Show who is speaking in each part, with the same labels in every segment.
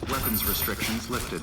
Speaker 1: Weapons restrictions lifted.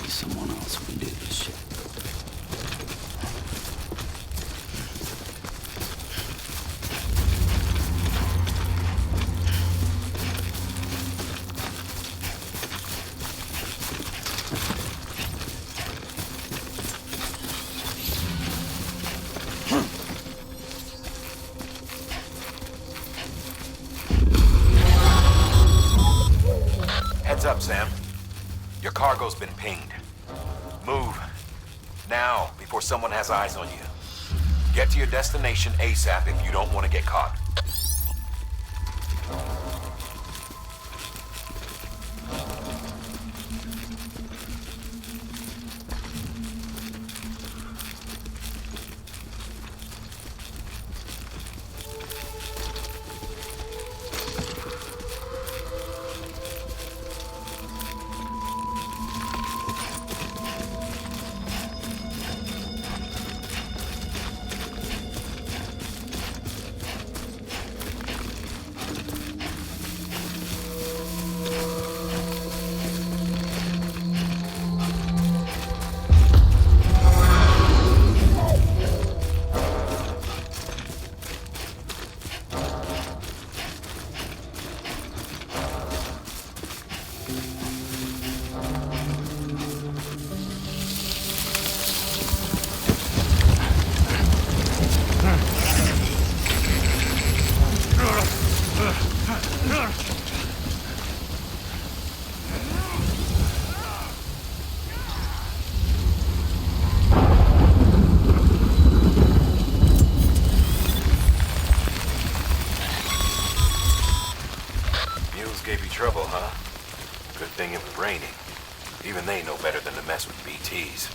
Speaker 2: Someone else can do this shit.
Speaker 3: Heads up, Sam. Your cargo's been pinged. Move. Now, before someone has eyes on you. Get to your destination ASAP if you don't want to get caught. Gave you trouble, huh? Good thing it was raining. Even they know better than to mess with BTs.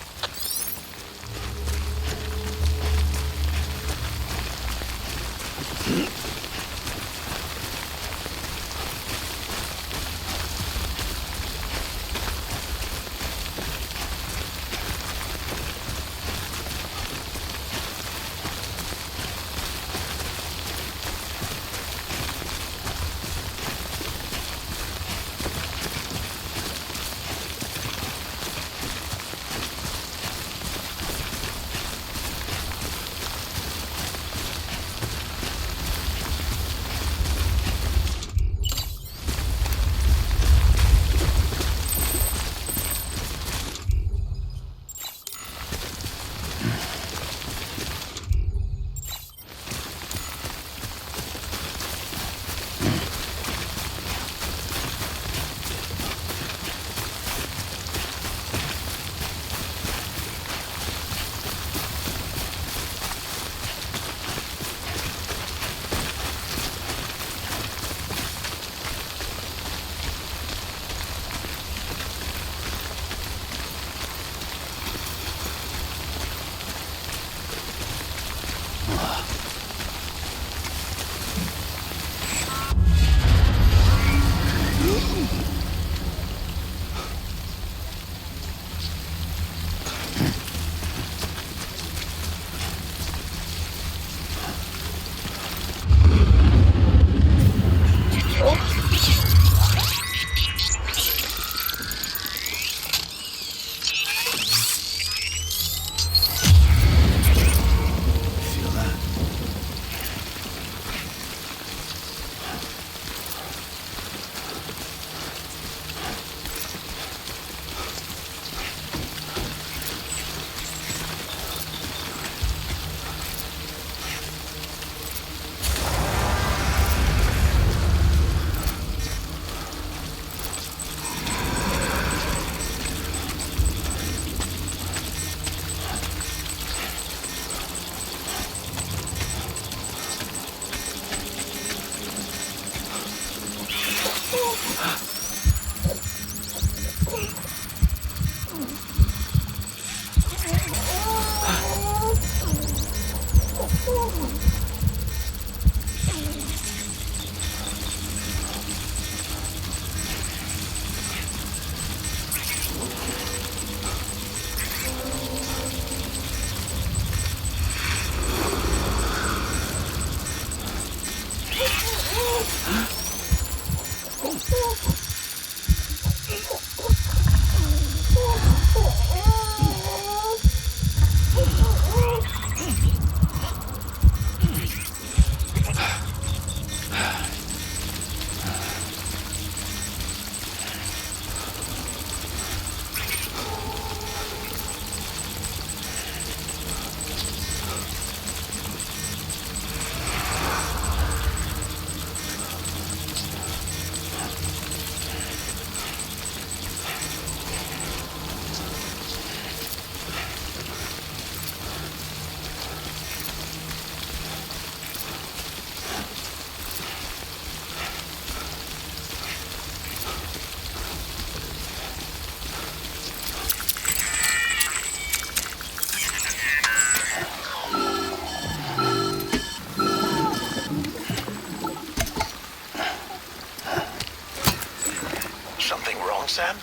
Speaker 1: something wrong, Sam?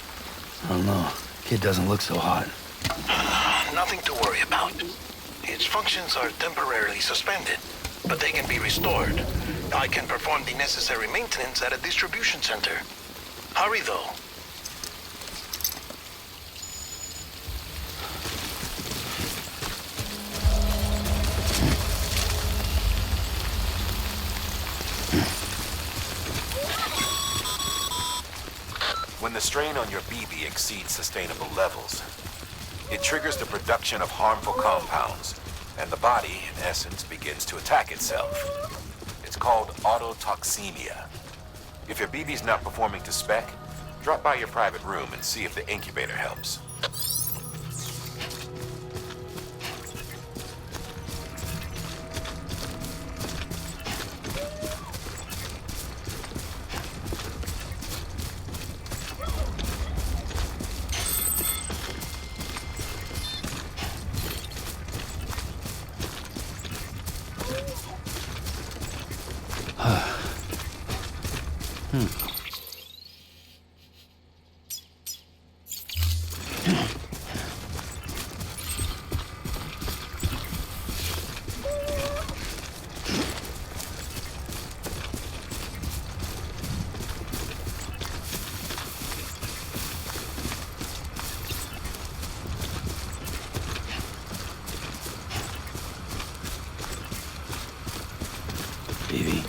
Speaker 2: I don't know. Kid doesn't look so hot.
Speaker 1: Nothing to worry about. Its functions are temporarily suspended, but they can be restored. I can perform the necessary maintenance at a distribution center. Hurry, though.
Speaker 3: When the strain on your BB exceeds sustainable levels, it triggers the production of harmful compounds, and the body, in essence, begins to attack itself. It's called autotoxemia. If your BB's not performing to spec, drop by your private room and see if the incubator helps.
Speaker 2: Baby.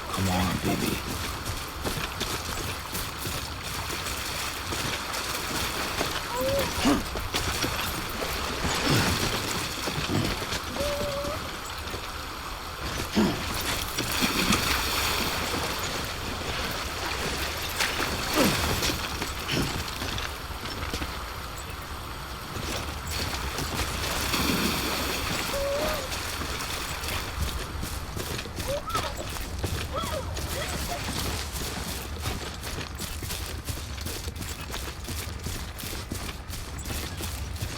Speaker 2: Come on, baby.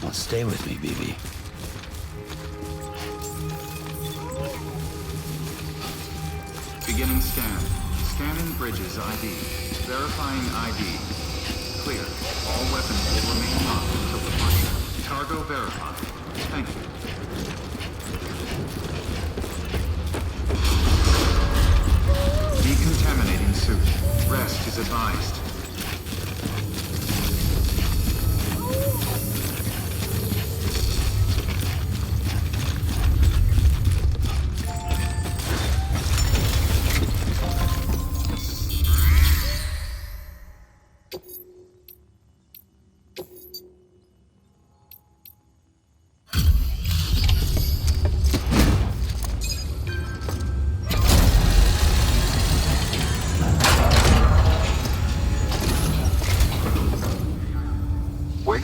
Speaker 2: Well, stay with me, BB.
Speaker 4: Beginning scan. Scanning bridges ID. Verifying ID. Clear. All weapons will remain locked until departure. Cargo verified. Thank you. Decontaminating suit. Rest is advised.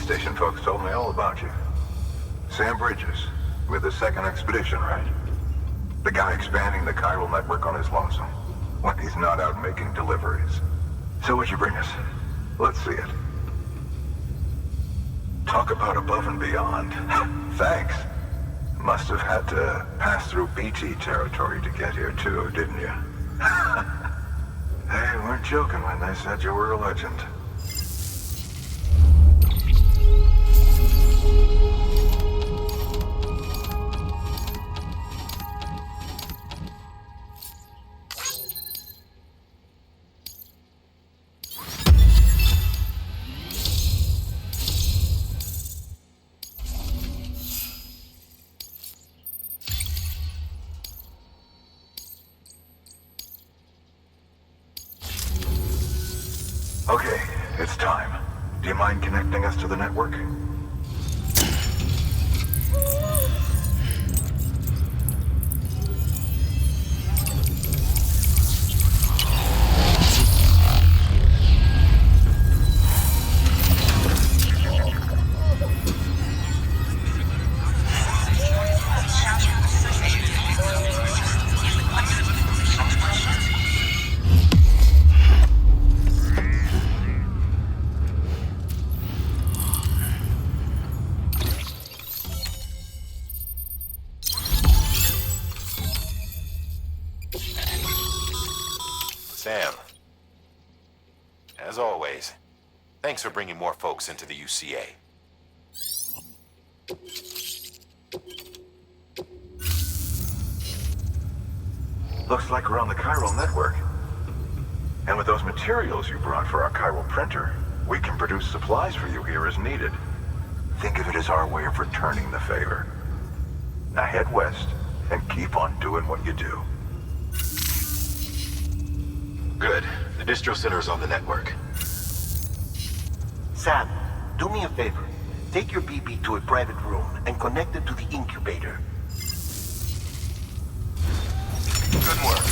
Speaker 5: Station folks told me all about you. Sam Bridges, with the second expedition, right? The guy expanding the chiral network on his lonesome, when he's not out making deliveries. So what'd you bring us? Let's see it. Talk about above and beyond. Thanks. Must have had to pass through BT territory to get here too, didn't you? They weren't joking when they said you were a legend. Okay, it's time. Do you mind connecting us to the network?
Speaker 3: Thanks for bringing more folks into the UCA.
Speaker 5: Looks like we're on the chiral network. And with those materials you brought for our chiral printer, we can produce supplies for you here as needed. Think of it as our way of returning the favor. Now head west and keep on doing what you do.
Speaker 3: Good. The distro center is on the network.
Speaker 6: Sam, do me a favor. Take your BB to a private room and connect it to the incubator.
Speaker 3: Good work.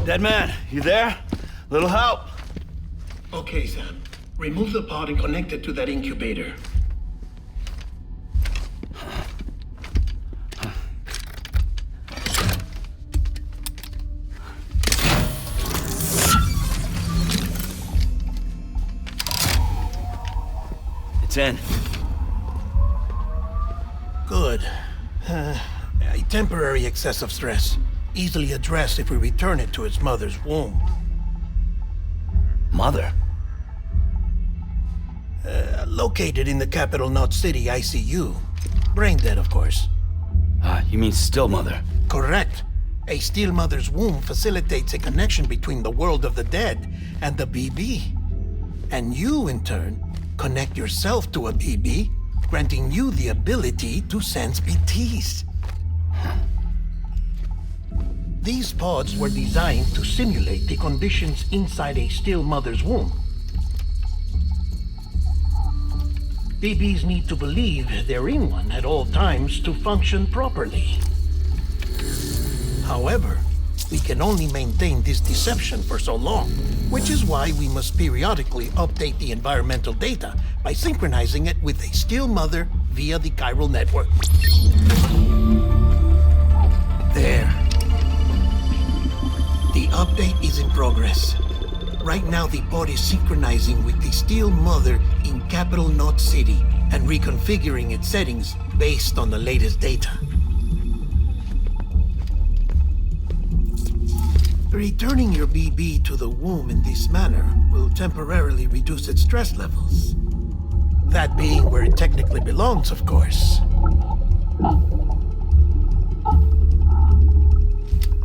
Speaker 2: Dead man, you there? Little help?
Speaker 1: Okay, Sam. Remove the pod and connect it to that incubator.
Speaker 2: It's in.
Speaker 1: Good. A temporary excess of stress. Easily addressed if we return it to its mother's womb.
Speaker 2: Mother?
Speaker 1: Located in the capital Knot City ICU. Brain dead, of course.
Speaker 2: You mean still mother?
Speaker 1: Correct. A still mother's womb facilitates a connection between the world of the dead and the BB. And you, in turn, connect yourself to a BB, granting you the ability to sense BTs. These pods were designed to simulate the conditions inside a still mother's womb. BBs need to believe they're in one at all times to function properly. However, we can only maintain this deception for so long, which is why we must periodically update the environmental data by synchronizing it with a still mother via the chiral network. There. The update is in progress. Right now, the pod is synchronizing with the still mother in capital Knot City and reconfiguring its settings based on the latest data. Returning your BB to the womb in this manner will temporarily reduce its stress levels. That being where it technically belongs, of course.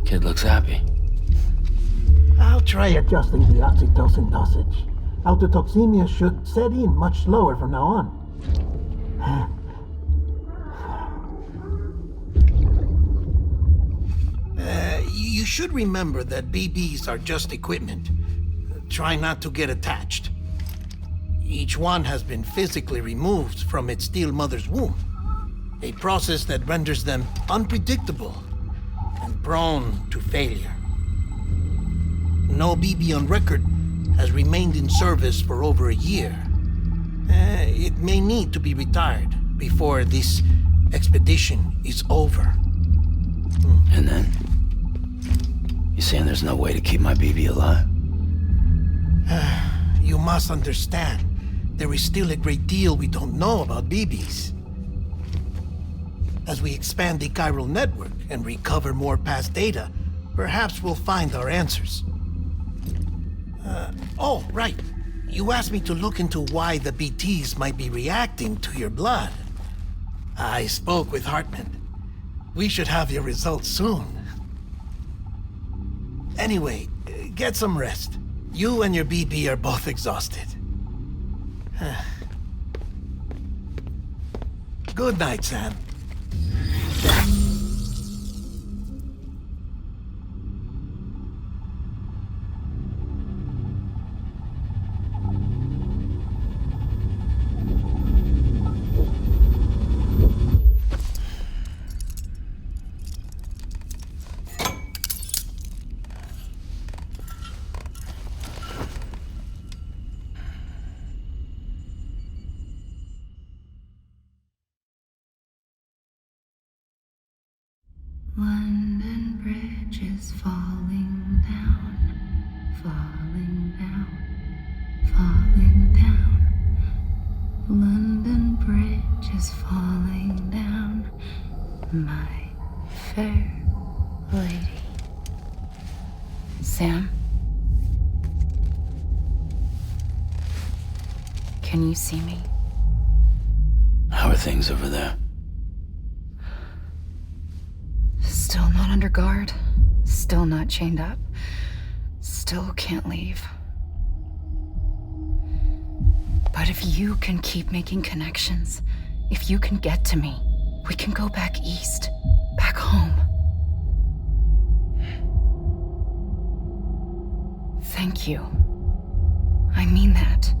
Speaker 2: Kid looks happy.
Speaker 1: I'll try adjusting the oxytocin dosage. Autotoxemia should set in much slower from now on. You should remember that BBs are just equipment. Try not to get attached. Each one has been physically removed from its still mother's womb. A process that renders them unpredictable and prone to failure. No BB on record has remained in service for over a year. It may need to be retired before this expedition is over.
Speaker 2: And then? You saying there's no way to keep my BB alive?
Speaker 1: You must understand, there is still a great deal we don't know about BBs. As we expand the chiral network and recover more past data, perhaps we'll find our answers. Oh, right. You asked me to look into why the BTs might be reacting to your blood. I spoke with Hartman. We should have your results soon. Anyway, get some rest. You and your BB are both exhausted. Good night, Sam.
Speaker 7: Bridge is falling down, falling down, falling down. London Bridge is falling down, my fair lady. Sam? Can you see me?
Speaker 2: How are things over there?
Speaker 7: Still not under guard, still not chained up, still can't leave. But if you can keep making connections, if you can get to me, we can go back east, back home. Thank you. I mean that.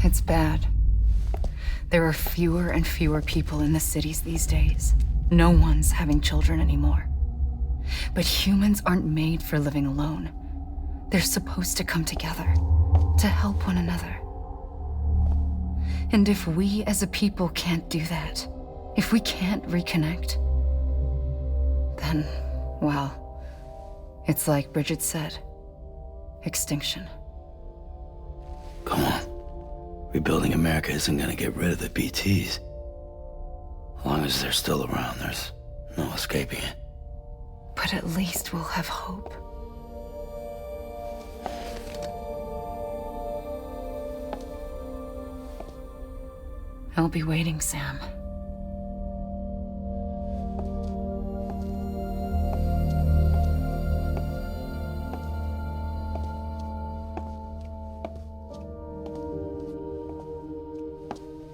Speaker 7: It's bad. There are fewer and fewer people in the cities these days. No one's having children anymore. But humans aren't made for living alone. They're supposed to come together, to help one another. And if we as a people can't do that, if we can't reconnect, then, well, it's like Bridget said, extinction.
Speaker 2: Come on. Rebuilding America isn't gonna get rid of the BTs. As long as they're still around, there's no escaping it.
Speaker 7: But at least we'll have hope. I'll be waiting, Sam.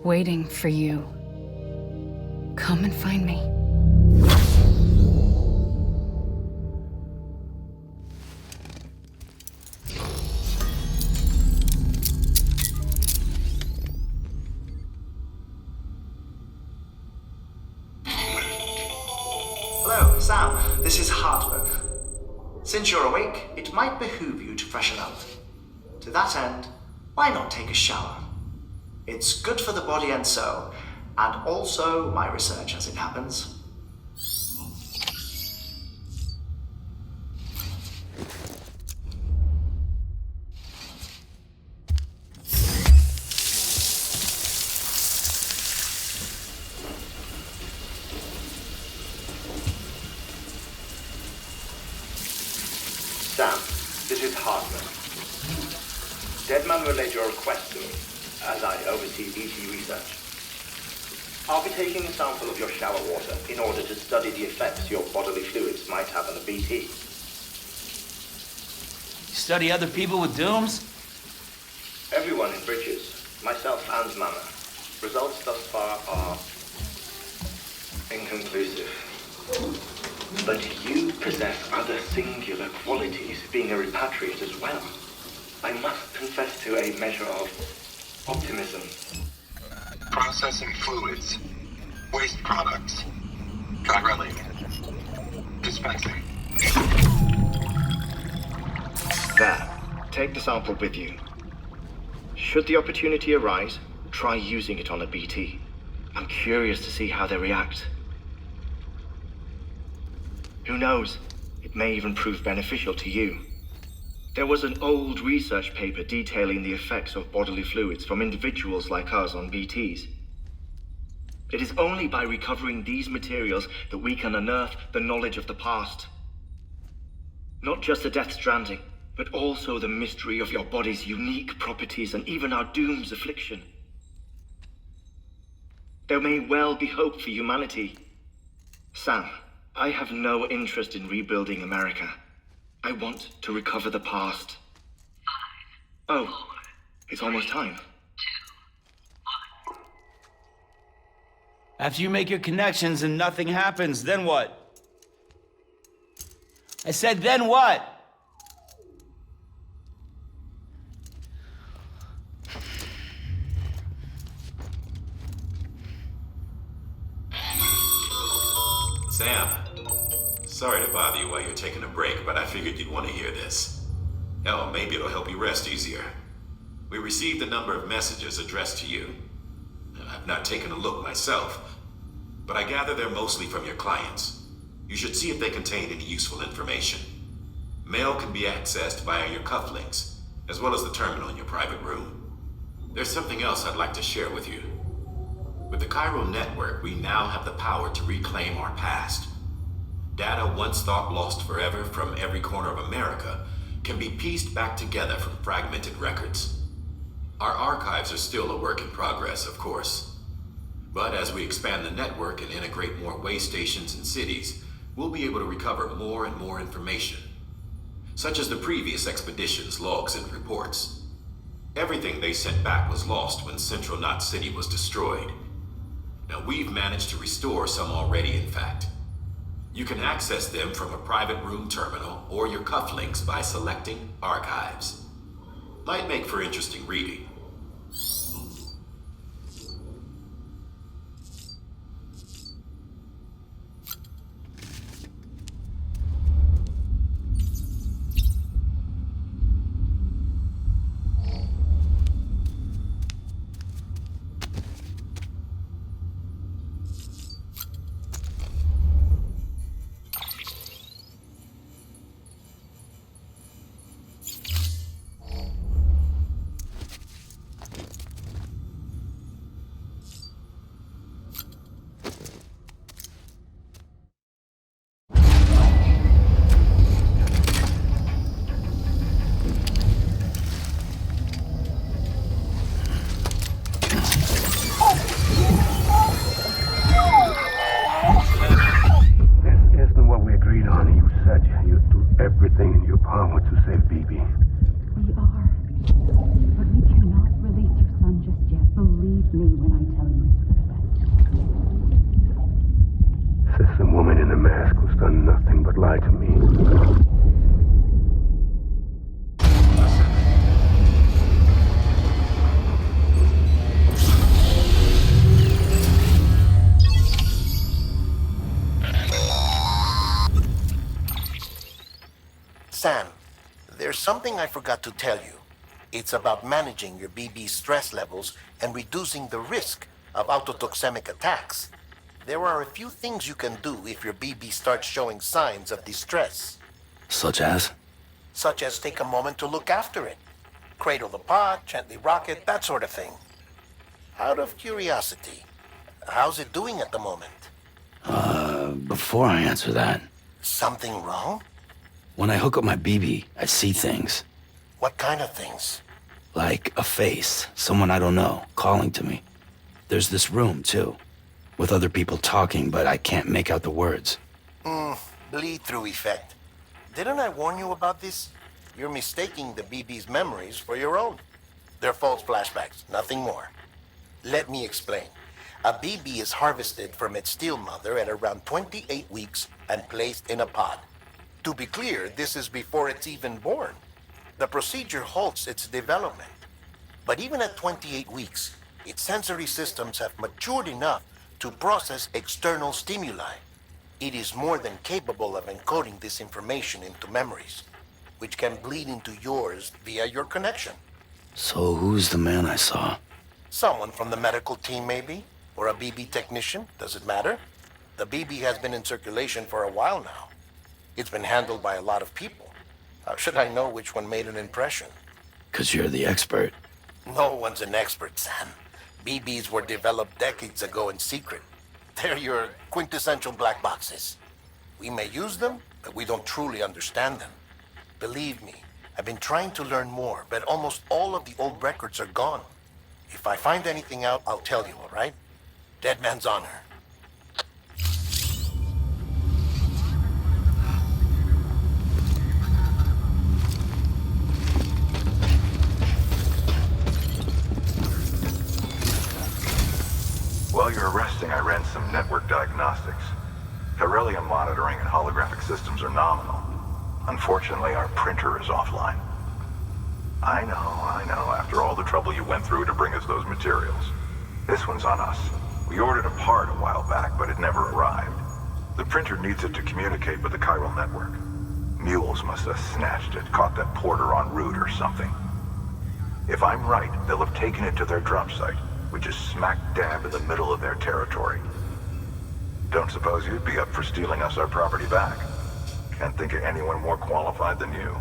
Speaker 7: Waiting for you. Come and find me.
Speaker 8: Hello, Sam. This is Hartman. Since you're awake, it might behoove you to freshen up. To that end, why not take a shower? It's good for the body and soul, and also my research as it happens.
Speaker 9: Sam, this is Hartman. Deadman relayed your request to me, as I oversee BT research. I'll be taking a sample of your shower water in order to study the effects your bodily fluids might have on the BT.
Speaker 10: You study other people with dooms?
Speaker 9: Everyone in Bridges, myself and Mama. Results thus far are inconclusive. But you possess other singular qualities, being a repatriate as well. I must confess to a measure of optimism.
Speaker 5: Processing fluids. Waste products. Chirelli. Dispensing.
Speaker 9: There. Take the sample with you. Should the opportunity arise, try using it on a BT. I'm curious to see how they react. Who knows? It may even prove beneficial to you. There was an old research paper detailing the effects of bodily fluids from individuals like us on BTs. It is only by recovering these materials that we can unearth the knowledge of the past. Not just the Death Stranding, but also the mystery of your body's unique properties and even our doom's affliction. There may well be hope for humanity. Sam, I have no interest in rebuilding America. I want to recover the past. 5, 4, oh, it's almost time.
Speaker 10: 2, 1. After you make your connections and nothing happens, then what? I said, then what?
Speaker 3: Sam, sorry to bother you while you're taking a break, but I figured you'd want to hear this. Hell, maybe it'll help you rest easier. We received a number of messages addressed to you. I've not taken a look myself, but I gather they're mostly from your clients. You should see if they contain any useful information. Mail can be accessed via your cufflinks, as well as the terminal in your private room. There's something else I'd like to share with you. With the chiral network, we now have the power to reclaim our past. Data once thought lost forever from every corner of America can be pieced back together from fragmented records. Our archives are still a work in progress, of course. But as we expand the network and integrate more way stations and cities, we'll be able to recover more and more information, such as the previous expedition's logs and reports. Everything they sent back was lost when Central Knot City was destroyed. Now we've managed to restore some already, in fact. You can access them from a private room terminal or your cufflinks by selecting Archives. Might make for interesting reading.
Speaker 6: Sam, there's something I forgot to tell you. It's about managing your BB's stress levels and reducing the risk of autotoxemic attacks. There are a few things you can do if your BB starts showing signs of distress.
Speaker 2: Such as?
Speaker 6: Such as take a moment to look after it. Cradle the pod, gently rock it, that sort of thing. Out of curiosity, how's it doing at the moment?
Speaker 2: Before I answer that...
Speaker 6: Something wrong?
Speaker 2: When I hook up my BB, I see things.
Speaker 6: What kind of things?
Speaker 2: Like a face, someone I don't know, calling to me. There's this room, too, with other people talking, but I can't make out the words.
Speaker 6: Bleed-through effect. Didn't I warn you about this? You're mistaking the BB's memories for your own. They're false flashbacks, nothing more. Let me explain. A BB is harvested from its steel mother at around 28 weeks and placed in a pod. To be clear, this is before it's even born. The procedure halts its development. But even at 28 weeks, its sensory systems have matured enough to process external stimuli. It is more than capable of encoding this information into memories, which can bleed into yours via your connection.
Speaker 2: So who's the man I saw?
Speaker 6: Someone from the medical team, maybe? Or a BB technician? Does it matter? The BB has been in circulation for a while now. It's been handled by a lot of people. How should I know which one made an impression?
Speaker 2: 'Cause you're the expert.
Speaker 6: No one's an expert, Sam. BBs were developed decades ago in secret. They're your quintessential black boxes. We may use them, but we don't truly understand them. Believe me, I've been trying to learn more, but almost all of the old records are gone. If I find anything out, I'll tell you, all right? Dead man's honor.
Speaker 5: While you're resting, I ran some network diagnostics. Beryllium monitoring and holographic systems are nominal. Unfortunately, our printer is offline. I know, after all the trouble you went through to bring us those materials. This one's on us. We ordered a part a while back, but it never arrived. The printer needs it to communicate with the chiral network. Mules must have snatched it, caught that porter en route or something. If I'm right, they'll have taken it to their drop site, which is smack dab in the middle of their territory. Don't suppose you'd be up for stealing us our property back? Can't think of anyone more qualified than you.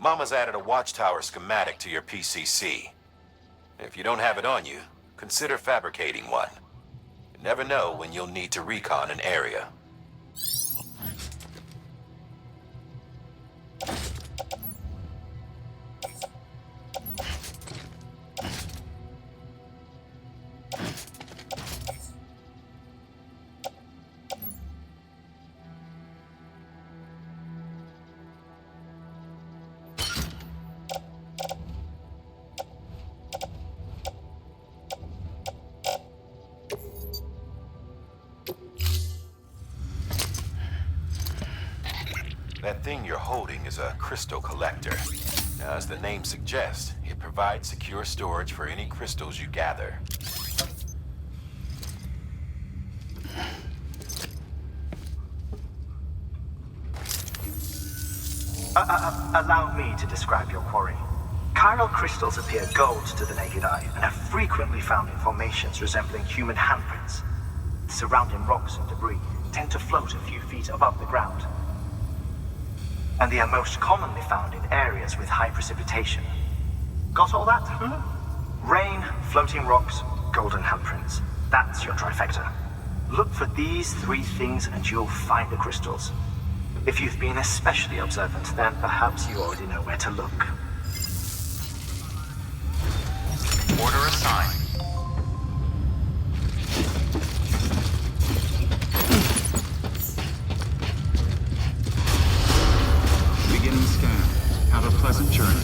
Speaker 3: Mama's added a watchtower schematic to your PCC. If you don't have it on you, consider fabricating one. You never know when you'll need to recon an area. That thing you're holding is a crystal collector. Now, as the name suggests, it provides secure storage for any crystals you gather.
Speaker 11: Allow me to describe your quarry. Chiral crystals appear gold to the naked eye and are frequently found in formations resembling human handprints. Surrounding rocks and debris tend to float a few feet above the ground. And they are most commonly found in areas with high precipitation. Got all that? Rain, floating rocks, golden handprints. That's your trifecta. Look for these three things and you'll find the crystals. If you've been especially observant, then perhaps you already know where to look.
Speaker 4: Order assigned. Beginning scan. Have a pleasant journey.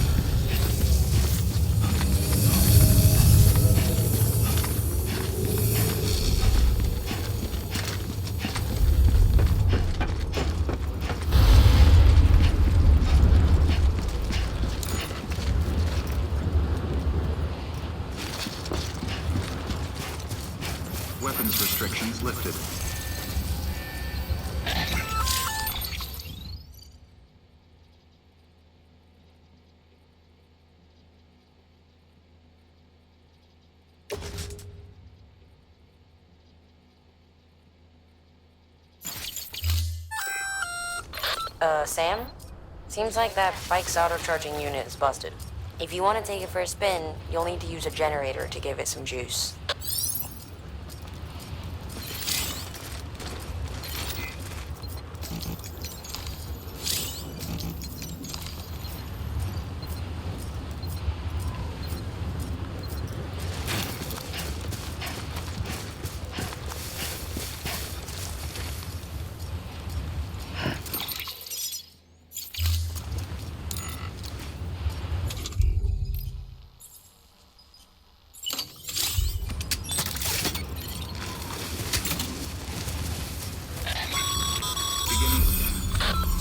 Speaker 4: Weapons restrictions lifted.
Speaker 12: Sam? Seems like that bike's auto-charging unit is busted. If you want to take it for a spin, you'll need to use a generator to give it some juice.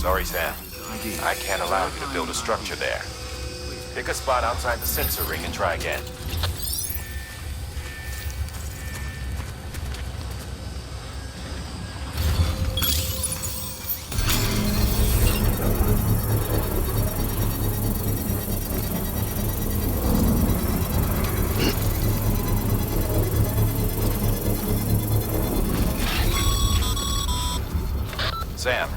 Speaker 3: Sorry, Sam. I can't allow you to build a structure there. Pick a spot outside the sensor ring and try again. Sam,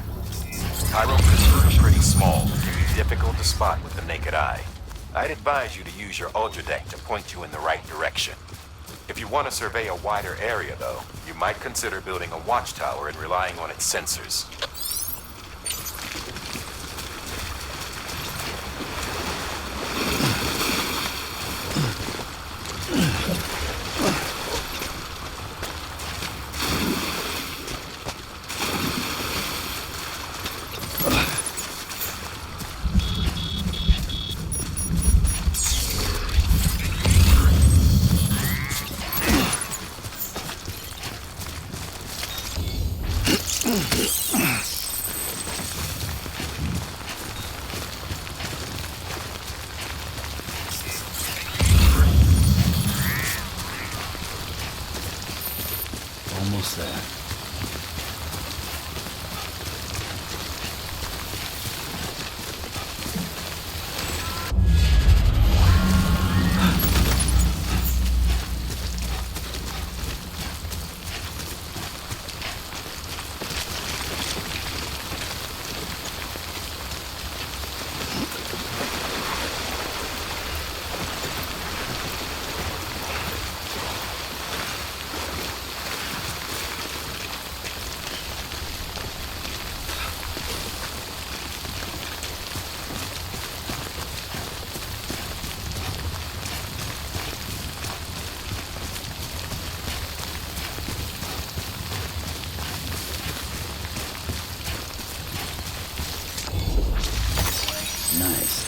Speaker 3: chiral crystals are pretty small and can be difficult to spot with the naked eye. I'd advise you to use your ultra deck to point you in the right direction. If you want to survey a wider area, though, you might consider building a watchtower and relying on its sensors.
Speaker 2: Almost there. Nice.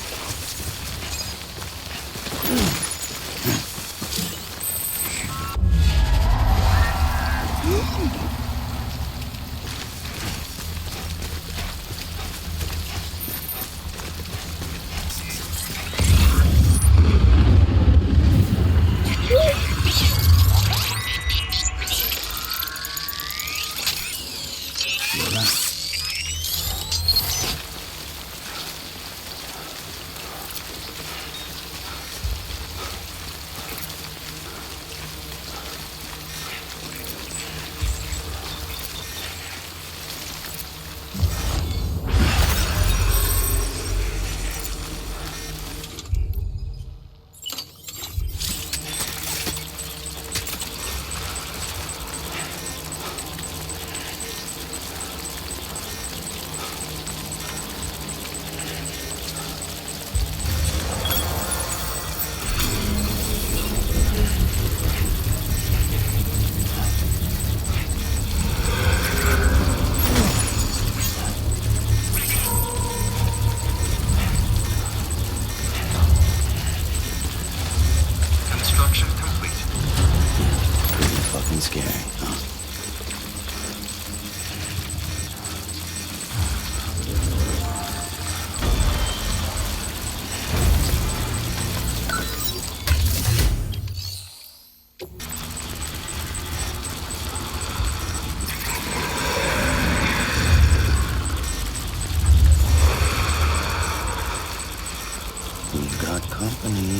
Speaker 11: Construction complete.
Speaker 2: Pretty fucking scary, huh? We've got company.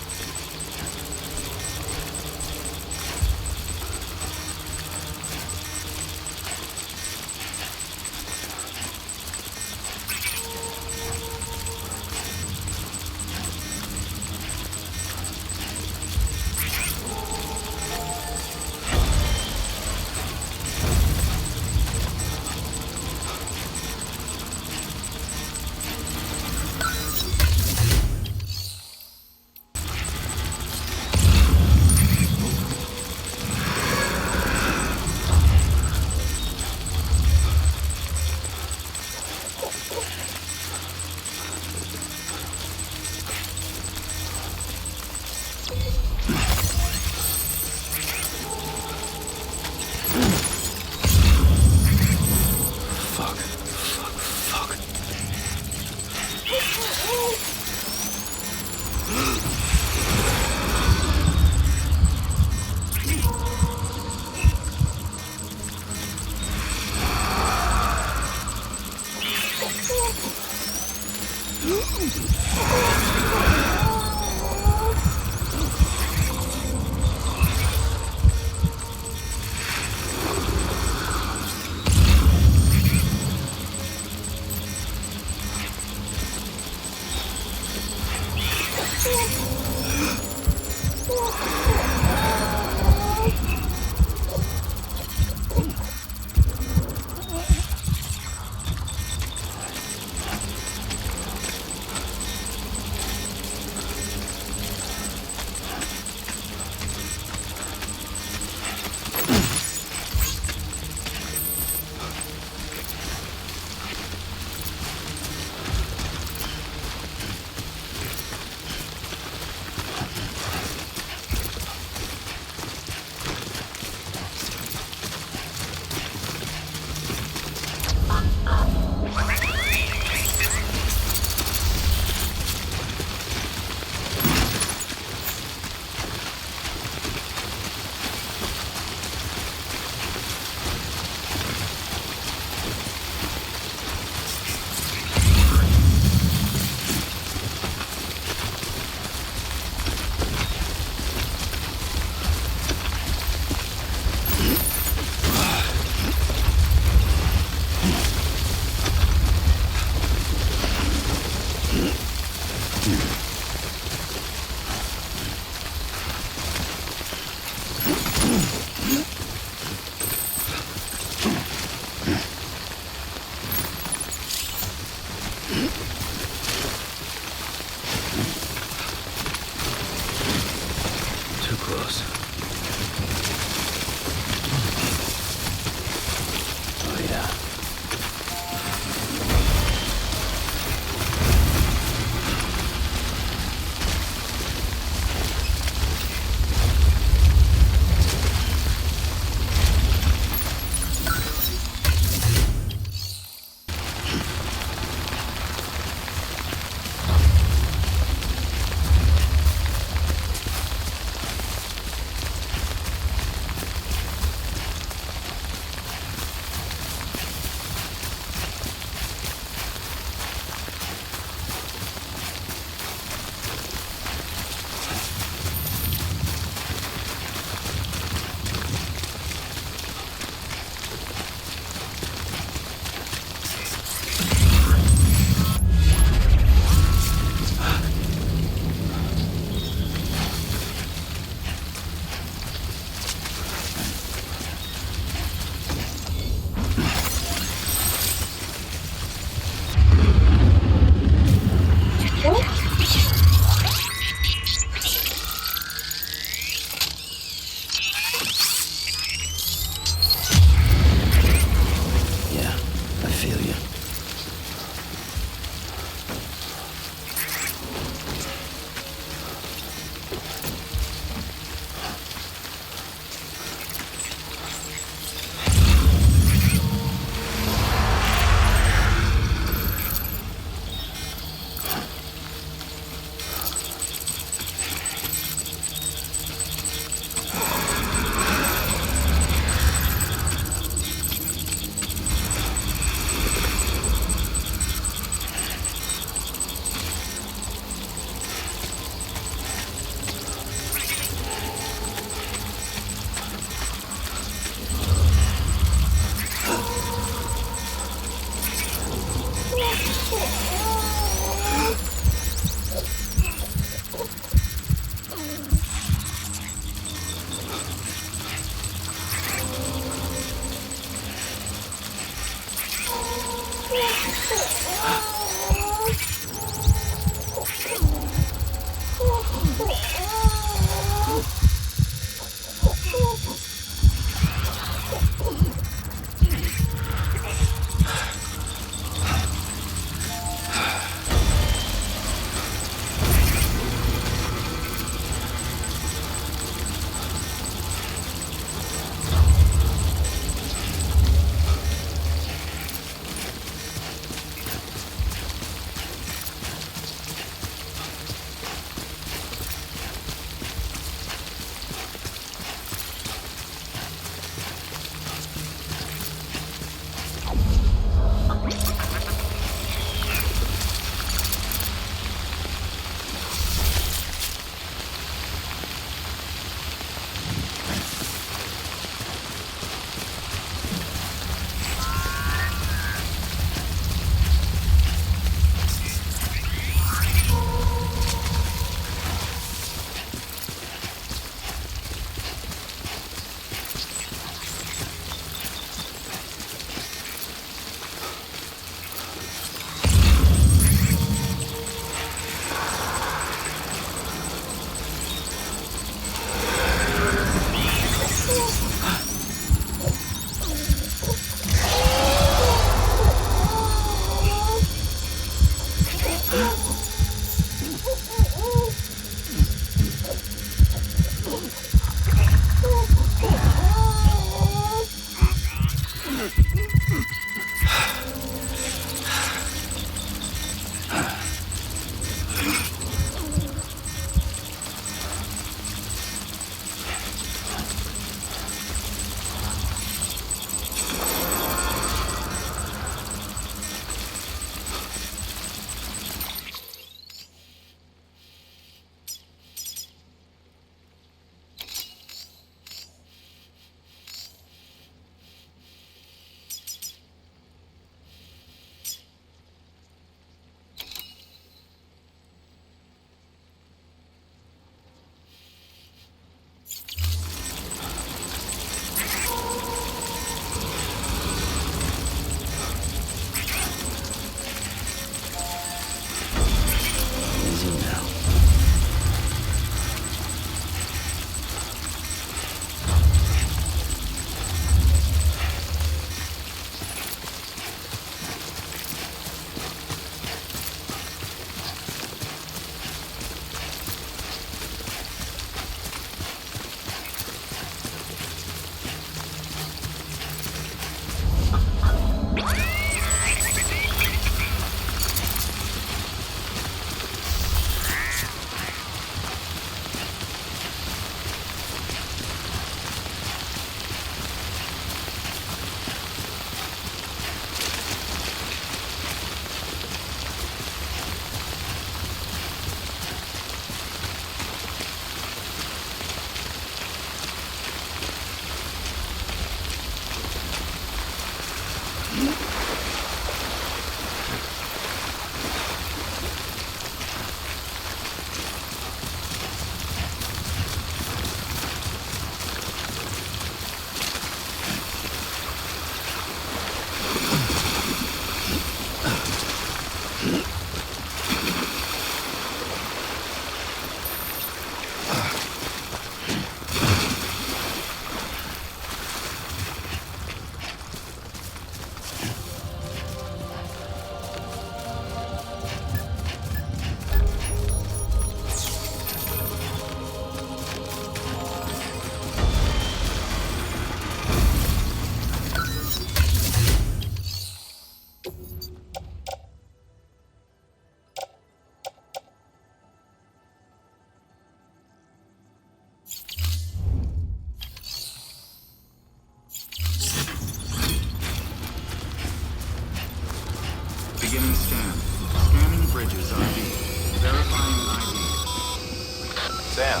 Speaker 3: Sam,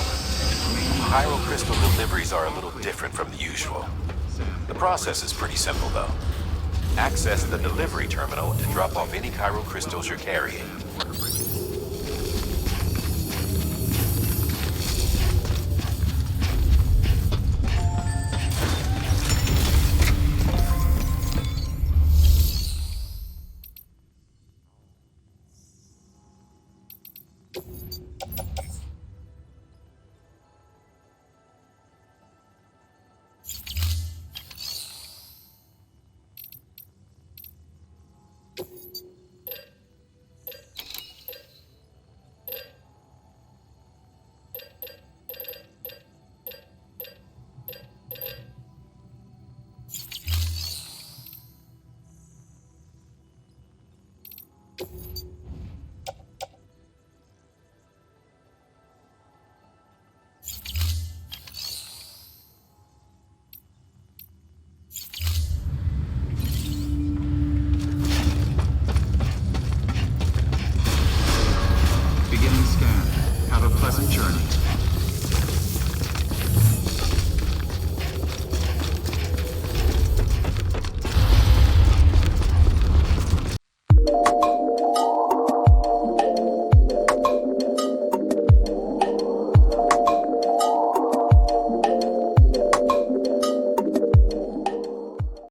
Speaker 3: chiral crystal deliveries are a little different from the usual. The process is pretty simple, though. Access the delivery terminal to drop off any chiral crystals you're carrying.
Speaker 4: Beginning scan. Have a pleasant journey.